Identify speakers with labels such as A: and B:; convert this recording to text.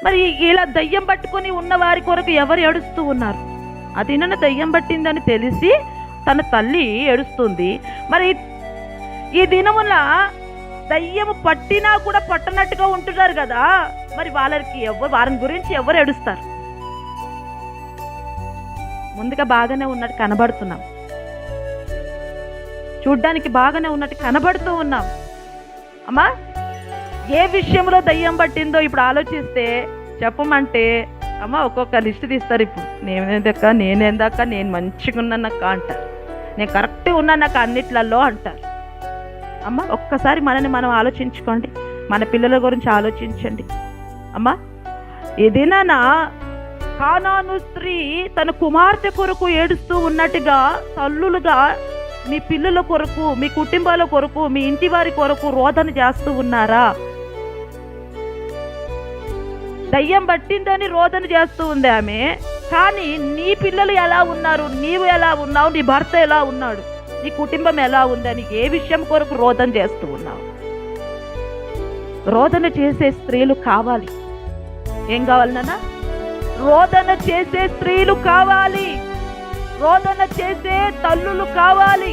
A: మరి ఇలా దయ్యం పట్టుకొని ఉన్న వారి కొరకు ఎవరు ఏడుస్తూ ఉన్నారు? అది నన్ను దయ్యం పట్టిందని తెలిసి తన తల్లి ఏడుస్తుంది. మరి ఈ దినమున దయ్యము పట్టినా కూడా పట్టనట్టుగా ఉంటున్నారు కదా, మరి వారిని గురించి ఎవరు ఏడుస్తారు? ముందుగా బాగానే ఉన్నట్టు కనబడుతున్నాం, చూడ్డానికి బాగానే ఉన్నట్టు కనబడుతూ ఉన్నాం. అమ్మా, ఏ విషయంలో దయ్యం పట్టిందో ఇప్పుడు ఆలోచిస్తే చెప్పమంటే అమ్మ ఒక్కొక్క లిస్ట్ తీస్తారు. ఇప్పుడు నేనేందాక నేను మంచిగా ఉన్నానక్క అంటారు, నేను కరెక్ట్గా ఉన్నానక్క అన్నిట్లలో అంటారు. అమ్మ ఒక్కసారి మనని మనం ఆలోచించుకోండి, మన పిల్లల గురించి ఆలోచించండి. అమ్మ ఏదైనా కానాను స్త్రీ తన కుమార్తె కొరకు ఏడుస్తూ ఉన్నట్టుగా తల్లులుగా మీ పిల్లల కొరకు, మీ కుటుంబాల కొరకు, మీ ఇంటి వారి కొరకు రోదన చేస్తూ ఉన్నారా? దయ్యం పట్టిందని రోదన చేస్తూ ఉంది ఆమె, కానీ నీ పిల్లలు ఎలా ఉన్నారు, నీవు ఎలా ఉన్నావు, నీ భర్త ఎలా ఉన్నాడు, నీ కుటుంబం ఎలా ఉందని ఏ విషయం కొరకు రోదన చేస్తూ ఉన్నావు? రోదన చేసే స్త్రీలు కావాలి. ఏం కావాలి నాన్న? రోదన చేసే స్త్రీలు కావాలి, రోదన చేసే తల్లులు కావాలి.